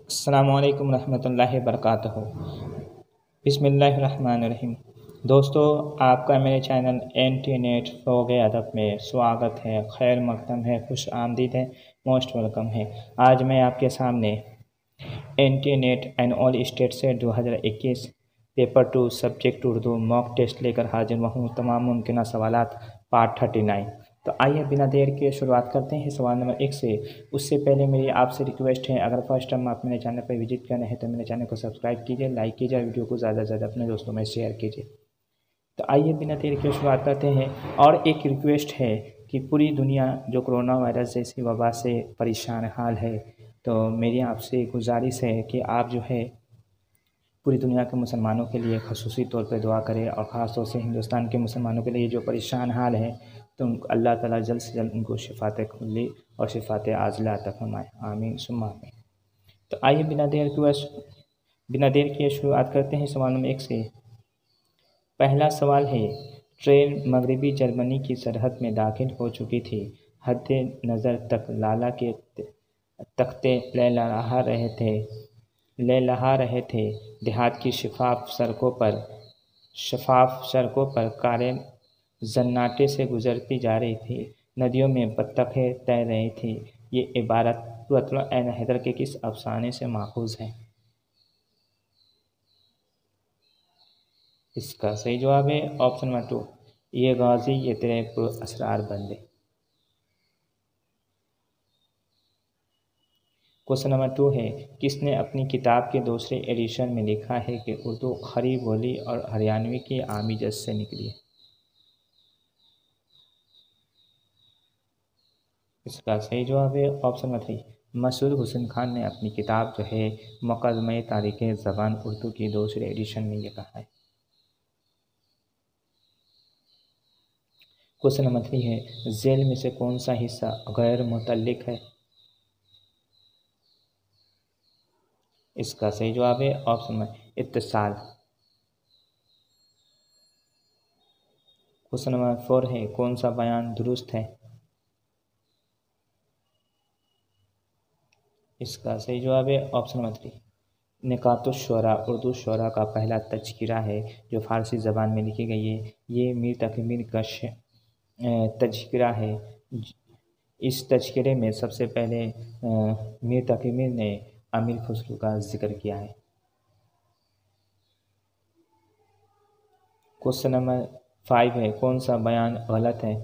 अस्सलामुअलैकुम रहमतुल्लाहि वबरकातुहू। बिस्मिल्लाहिर्रहमानिर्रहीम। दोस्तों, आपका मेरे चैनल एंटी नेट फ़रोग़ अदब में स्वागत है, खैर मक़दम है, खुश आमदीद है, मोस्ट वेलकम है। आज मैं आपके सामने एंटी नेट annual state SET 2021 paper 2 subject Urdu mock test लेकर हाजिर हूँ। तमाम मुमकिन सवालात पार्ट 39। तो आइए बिना देर के शुरुआत करते हैं सवाल नंबर 1 से। उससे पहले मेरी आपसे रिक्वेस्ट है, अगर फर्स्ट टाइम आप मेरे चैनल पर विजिट कर रहे हैं तो मेरे चैनल को सब्सक्राइब कीजिए, लाइक कीजिए, वीडियो को ज़्यादा से ज़्यादा अपने दोस्तों में शेयर कीजिए। तो आइए बिना देर के शुरुआत करते हैं। और एक रिक्वेस्ट है कि पूरी दुनिया जो कोरोना वायरस जैसी वबा से परेशान हाल है, तो मेरी आपसे गुजारिश है कि आप जो है पूरी दुनिया के मुसलमानों के लिए ख़ुसूसी तौर पे दुआ करें, और ख़ास तौर से हिंदुस्तान के मुसलमानों के लिए जो परेशान हाल है, तो अल्लाह ताला जल्द से जल्द उनको शिफ़ात कुल्ली और शिफ़ात आज़िला अता फ़रमाए। आमीन सुम्मा आमीन। तो आइए बिना देर किए शुरुआत करते हैं सवाल नंबर 1 से। पहला सवाल है, ट्रेन मगरबी जर्मनी की सरहद में दाखिल हो चुकी थी। हद नज़र तक लाला के तख्ते लहलहा रहे थे। देहात की शफाफ सड़कों पर कारें जन्नाटे से गुजरती जा रही थी। नदियों में बत्तखें तैर रही थी। ये इबारत सूरतुल ऐन हैदर के किस अफसाने से माखूज़ है? इसका सही जवाब है ऑप्शन नंबर 2, ये गाजी ये तेरे पुरअसरार बंदे। क्वेश्चन नंबर 2 है, किसने अपनी किताब के दूसरे एडिशन में लिखा है कि उर्दू खड़ी बोली और हरियाणवी की आमिज़त से निकली है? इसका सही जवाब है ऑप्शन नंबर 3, मसूद हुसैन खान ने अपनी किताब जो है मुक़दमे तारीख़ ज़बान उर्दू की दूसरे एडिशन में ये कहा है। क्वेश्चन नंबर 3 है, ज़ेल में से कौन सा हिस्सा गैर मुतल्लिक़ है? इसका सही जवाब है ऑप्शन में इत्तिसाल। क्वेश्चन नंबर 4 है, कौन सा बयान दुरुस्त है? इसका सही जवाब है ऑप्शन नंबर 3, निकातुश्शुअरा उर्दू शुअरा का पहला तज़किरा है जो फ़ारसी ज़बान में लिखी गई है। ये मीर तक़ी मीर का तज़किरा है। इस तज़किरे में सबसे पहले मीर तक़ी मीर ने अमीर खुसरो का ज़िक्र किया है। क्वेश्चन नंबर 5 है, कौन सा बयान गलत है?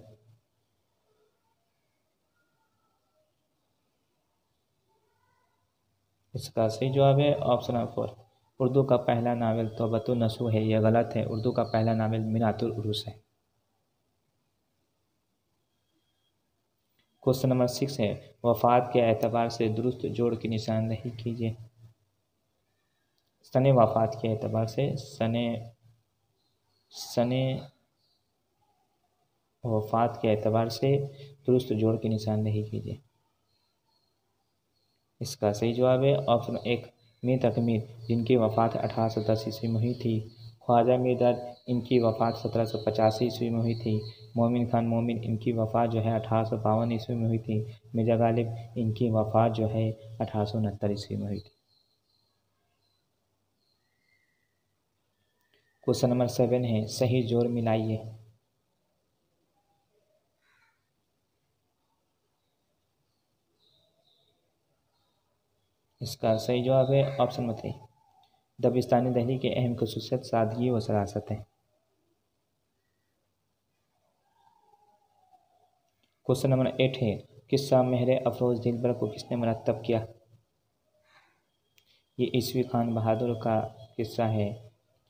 इसका सही जवाब है ऑप्शन नंबर 4, उर्दू का पहला नावल तौबतुन नसूह है। यह गलत है, उर्दू का पहला नावल मिनातुल उरूस है। क्वेश्चन नंबर 6 है, वफ़ात के एतबार से दुरुस्त जोड़ की निशानदेही कीजिए। सने वफ़ात के एतबार से सने वफ़ात के एतबार से दुरुस्त जोड़ की निशानदेही कीजिए। इसका सही जवाब है ऑप्शन 1, मीर तक़ी मीर, जिनकी वफ़ात 1810 ईस्वी में हुई थी। ख्वाजा मीरदर्द, इनकी वफ़ात 1785 ईस्वी में हुई थी। मोमिन खान मोमिन, इनकी वफ़ात जो है 1852 ईस्वी में हुई थी। मिर्ज़ा गालिब, इनकी वफ़ात जो है 1869 ईस्वी में हुई थी। क्वेश्चन नंबर 7 है, सही जोड़ मिलाइए। इसका सही जवाब है ऑप्शन नंबर 3, दबिस्तानी दहली की अहम ख़ुसूसियत सादगी व सरासत है। क्वेश्चन नंबर 8 है, किस्सा मेहर अफरोज़ दिलबर को किसने मरतब किया? ये ईसवी खान बहादुर का किस्सा है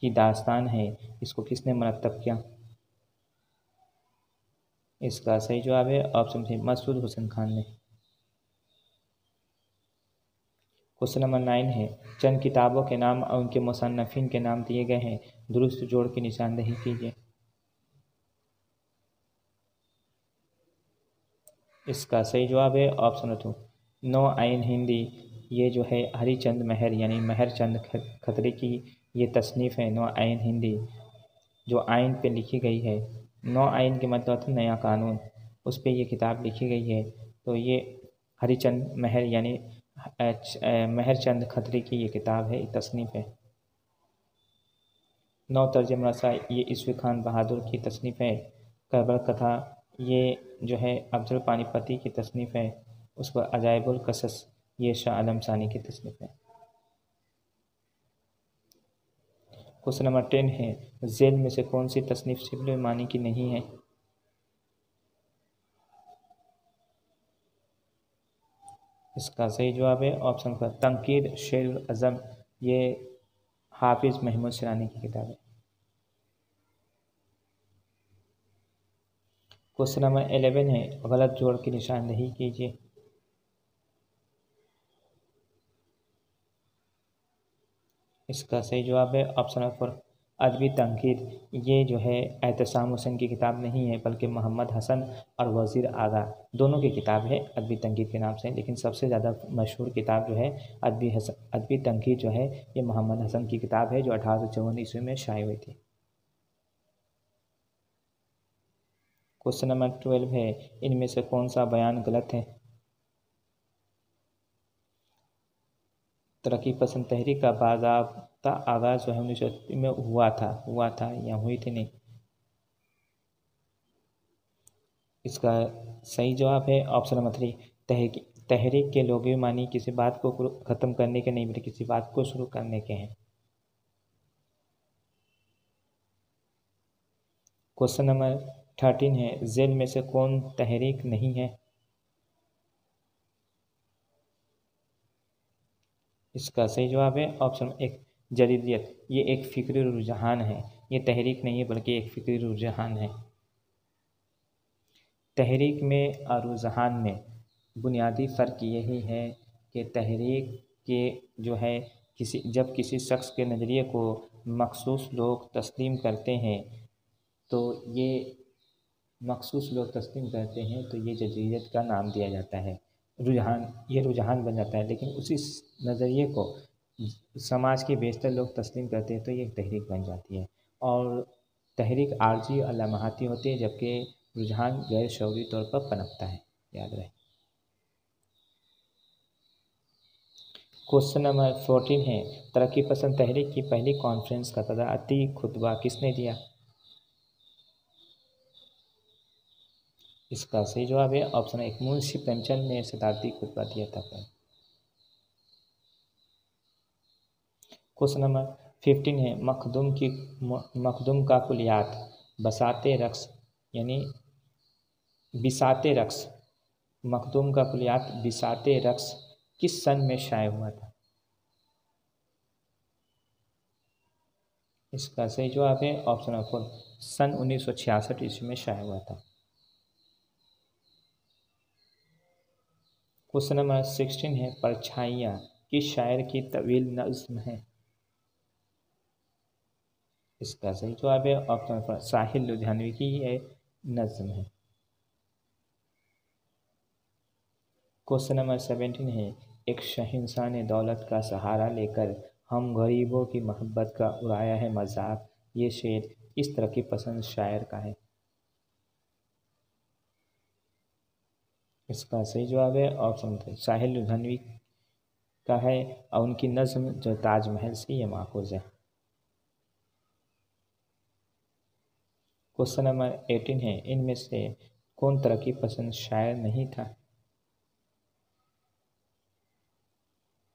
कि दास्तान है, इसको किसने मरतब किया? इसका सही जवाब है ऑप्शन 3, मसूद हुसैन खान ने। क्वेश्चन नंबर 9 है, चंद किताबों के नाम और उनके मुसन्नफ़ीन के नाम दिए गए हैं, दुरुस्त जोड़ की निशानदेही कीजिए। इसका सही जवाब है ऑप्शन 2, नो आइन हिंदी। ये जो है हरिचंद महर यानी महरचंद खत्री की ये तसनीफ़ है, नो आइन हिंदी, जो आइन पे लिखी गई है। नो आइन के मतलब था नया कानून, उस पे ये किताब लिखी गई है। तो ये हरिचंद महर यानी महरचंद खत्री की ये किताब है, तसनीफ़ है। नौ तर्जुमा रसा ये ईसवी खान बहादुर की तसनीफ़ है। करबल कथा ये जो है अफजल पानीपती की तसनीफ़ है। उस पर अजाइबुल कसस ये शाह आलम सानी की तसनीफ़ है। क्वेश्चन नंबर 10 है, जेल में से कौन सी तसनीफ़ शिबली मानी की नहीं है? इसका सही जवाब है ऑप्शन का तंकीद शेर अज़म, ये हाफिज़ महमूद सिरानी की किताब है। क्वेश्चन नंबर 11 है, गलत जोड़ की निशानदेही कीजिए। इसका सही जवाब है ऑप्शन नंबर अदबी तंकीद, ये जो है एहतसाम हुसैन की किताब नहीं है बल्कि मोहम्मद हसन और वज़ीर आगा दोनों की किताब है अदबी तंकीद के नाम से। लेकिन सबसे ज़्यादा मशहूर किताब जो है अदबी तंकीद जो है ये मोहम्मद हसन की किताब है जो 1854 ईस्वी में शाये हुई थी। क्वेश्चन नंबर 12 है, इनमें से कौन सा बयान गलत है? तरक्की पसंद तहरीक का बाज़ाब्ता आगाज़ जो है 1930 में हुआ था या हुई थी नहीं। इसका सही जवाब है ऑप्शन नंबर 3 तहरीक के लोगे मानी किसी बात को ख़त्म करने के नहीं बल्कि किसी बात को शुरू करने के हैं। क्वेश्चन नंबर 13 है, जेल में से कौन तहरीक नहीं है? इसका सही जवाब है ऑप्शन 1 जदीदियत, ये एक फ़िक्री रुझान है, ये तहरीक नहीं है बल्कि एक फ़िक्री रुझान है। तहरीक में और रुझान में बुनियादी फ़र्क यही है कि तहरीक के जो है जब किसी शख्स के नज़रिए को मखसूस लोग तस्लीम करते हैं तो ये मखसूस लोग तस्लीम करते हैं तो ये जदीदियत का नाम दिया जाता है। ये रुझान बन जाता है। लेकिन उसी नज़रिए को समाज के बेशतर लोग तस्लीम करते हैं तो ये तहरीक बन जाती है। और तहरीक आर्जी और लम्हाती होती है जबकि रुझान गैर शऊरी तौर पर पनपता है, याद रहे। क्वेश्चन नंबर 14 है, तरक्की पसंद तहरीक की पहली कॉन्फ्रेंस का सदारती खुतबा किसने दिया? इसका सही जवाब है ऑप्शन 1 मुंशी प्रेमचंद ने सदारती खुतबा दिया था। क्वेश्चन नंबर 15 है, मखदूम का कुलियात बसाते रक्स यानी बिसाते रक्स मखदूम का कुलियात बिसाते रक्स किस सन में शाये हुआ था? इसका सही जवाब है ऑप्शन नंबर 4 सन 1966 ईस्वी में शाये हुआ था। क्वेश्चन नंबर 16 है, परछाइयाँ किस शायर की तवील नज़्म है? इसका सही जवाब है ऑप्शन नंबर साहिल लुधियानवी की ये नज़्म है। क्वेश्चन नंबर 17 है, एक शहंशाह ने दौलत का सहारा लेकर हम गरीबों की मोहब्बत का उड़ाया है मजाक, ये शेर इस तरक्की पसंद शायर का है? इसका सही जवाब है ऑप्शन 3 साहिल लुधियानवी का है और उनकी नज़्म जो ताजमहल से ये माखूज़ है। क्वेश्चन नंबर 18 है, इनमें से कौन तरक्की पसंद शायर नहीं था?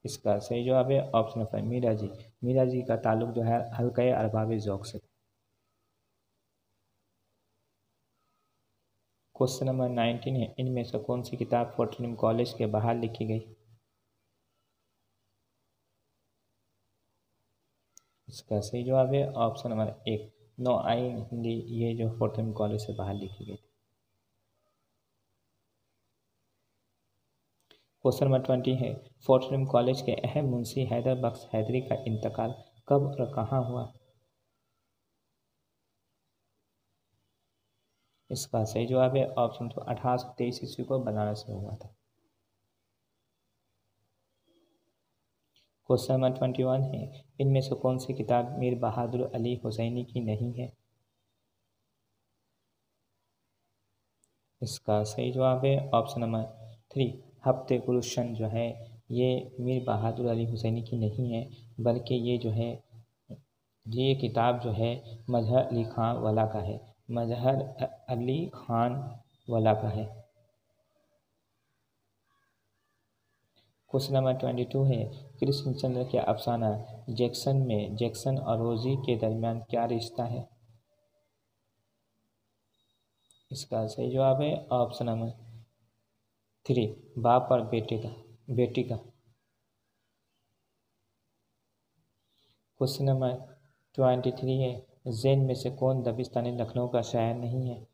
इसका सही जवाब है ऑप्शन नंबर मीरा जी। मीरा जी का ताल्लुक जो है हल्के अरबाब ज़ौक़ से। क्वेश्चन नंबर 19 है, इनमें से कौन सी किताब फोर्टनहम कॉलेज के बाहर लिखी गई? इसका सही जवाब है ऑप्शन नंबर 1 नो आइन हिंदी, ये जो फोर्टनहम कॉलेज से बाहर लिखी गई थी। क्वेश्चन नंबर 20 है, फोर्टनहम कॉलेज के अहम मुंशी हैदर बख्श हैदरी का इंतकाल कब और कहाँ हुआ? इसका सही जवाब है ऑप्शन 2 1823 ईस्वी को बनारस में हुआ था। क्वेश्चन नंबर 21 है, इनमें से कौन सी किताब मीर बहादुर अली हुसैनी की नहीं है? इसका सही जवाब है ऑप्शन नंबर 3 हफ्ते गुलशन जो है ये मीर बहादुर अली हुसैनी की नहीं है, बल्कि ये जो है ये किताब जो है मजहर अली खान वाला का है, मजहर अली खान वाला का है। क्वेश्चन नंबर 22 है, कृष्णचंद्र के अफसाना जैक्सन और रोजी के दरमियान क्या रिश्ता है? इसका सही जवाब है ऑप्शन नंबर 3, बाप और बेटी का। क्वेश्चन नंबर 23 है, जैन में से कौन दबिस्तानी लखनऊ का शायर नहीं है?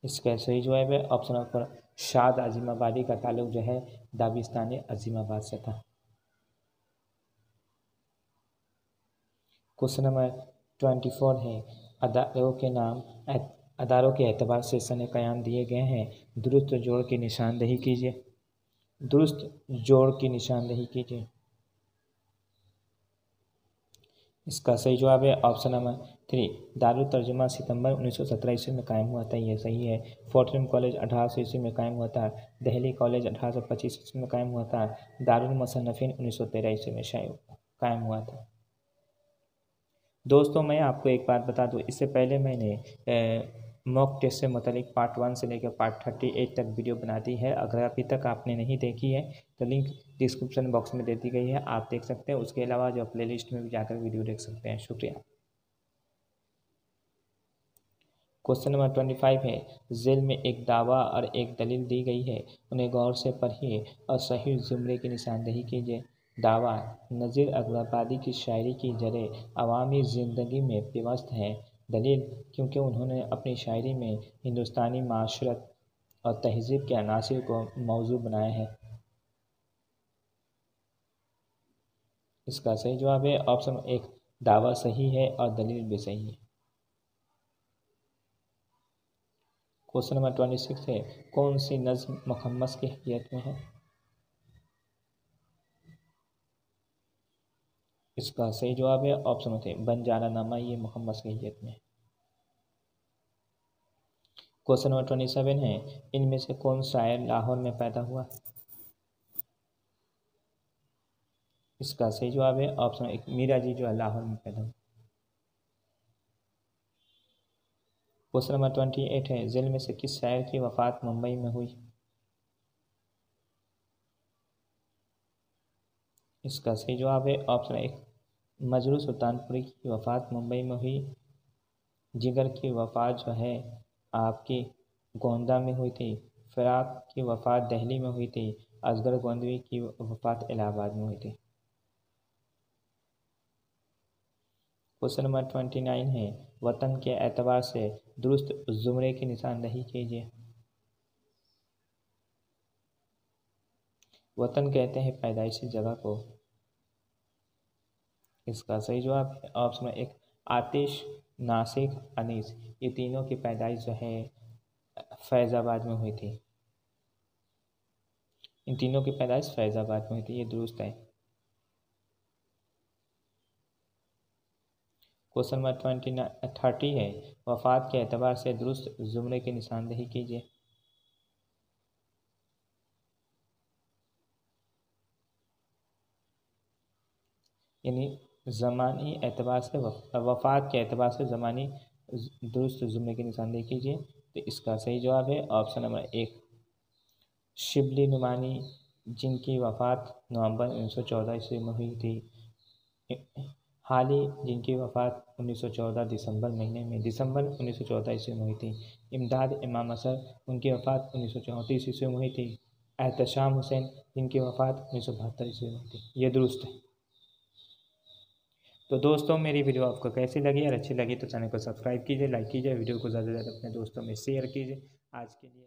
इसका सही जवाब है ऑप्शन नंबर शाद आजिमाबादी का ताल्लुक जो है दाबिस्तानी अजीमाबाद से था। क्वेश्चन नंबर 24 है, अदारों के एतबार से सन क़याम दिए गए हैं, दुरुस्त जोड़ की निशानदेही कीजिए। दुरुस्त जोड़ की निशानदेही कीजिए। इसका सही जवाब है ऑप्शन नंबर 3, दारुल तर्जुमा सितंबर 1917 ईस्वी में कायम हुआ था, ये सही है। फोर्टन कॉलेज 1800 ईस्वी में कायम हुआ था। दिल्ली कॉलेज 1825 ईस्वी में कायम हुआ था। दारुल मुसन्नफ़ीन 1913 ईस्वी में कायम हुआ था। दोस्तों मैं आपको एक बात बता दूं, इससे पहले मैंने मॉक टेस्ट से मुतालिक पार्ट 1 से लेकर पार्ट 38 तक वीडियो बना दी है। अगर अभी तक आपने नहीं देखी है तो लिंक डिस्क्रिप्शन बॉक्स में दे दी गई है, आप देख सकते हैं। उसके अलावा जो प्लेलिस्ट में भी जाकर वीडियो देख सकते हैं। शुक्रिया। क्वेश्चन नंबर 25 है, जेल में एक दावा और एक दलील दी गई है, उन्हें गौर से पढ़िए और सही जुमले की निशानदेही कीजिए। दावा, नज़ीर अगलाबादी की शायरी की जड़ें अवामी ज़िंदगी में पिवस्त हैं। दलील, क्योंकि उन्होंने अपनी शायरी में हिंदुस्तानी माशरत और तहज़ीब के अनासिर को मौजू बनाया है। इसका सही जवाब है ऑप्शन 1, दावा सही है और दलील भी सही है। क्वेश्चन नंबर 26 है, कौन सी नज़्म मुखम्मस की हैसियत में है? इसका सही जवाब है ऑप्शन 3, बंजारा नामा, ये मुखम्मस की हैसियत में है। क्वेश्चन नंबर 27 है, इनमें से कौन शायर लाहौर में पैदा हुआ? इसका सही जवाब है ऑप्शन 1, मीरा जी जो है लाहौर में पैदा हुआ। क्वेश्चन नंबर 28 है, जेल में से किस शायर की वफ़ात मुंबई में हुई? इसका सही जवाब है ऑप्शन 1, मजरू सुल्तानपुरी की वफ़ात मुंबई में हुई। जिगर की वफ़ात जो है आपकी गोंदा में हुई थी। फ़िराक की वफ़ात दिल्ली में हुई थी। असगर गोंदवी की वफ़ात इलाहाबाद में हुई थी। क्वेश्चन नंबर 29 है, वतन के एतबार से दुरुस्त ज़ुमरे की निशानदेही कीजिए। वतन कहते हैं पैदाइशी जगह को। इसका सही जवाब है ऑप्शन 1, आतिश, नासिक, अनीस, ये तीनों की पैदाइश जो है फैज़ाबाद में हुई थी। इन तीनों की पैदाइश फैज़ाबाद में हुई थी, ये दुरुस्त है। क्वेश्चन नंबर 30 है, वफ़ात के एतबार से दुरुस्त ज़ुमरे की निशानदेही कीजिए। यानी ज़मानी एतबार से वफ़ात के एतबार से ज़मानी दुरुस्त ज़ुमरे की निशानदेही कीजिए। तो इसका सही जवाब है ऑप्शन नंबर 1, शिबली नुमानी, जिनकी वफ़ात नवंबर 1914 ईस्वी में हुई थी। हाली, जिनकी वफ़ात 1914 दिसंबर 1914 ईस्वी में हुई थी। इमदाद इमाम असर, उनकी वफ़ात 1934 ईस्वी में हुई थी। एहतशाम हुसैन, जिनकी वफ़ात 1972 ईस्वी में हुई थी। ये दुरुस्त है। तो दोस्तों मेरी वीडियो आपको कैसी लगी? और अच्छी लगी तो चैनल को सब्सक्राइब कीजिए, लाइक कीजिए, वीडियो को ज़्यादा से ज़्यादा अपने दोस्तों में शेयर कीजिए। आज के लिए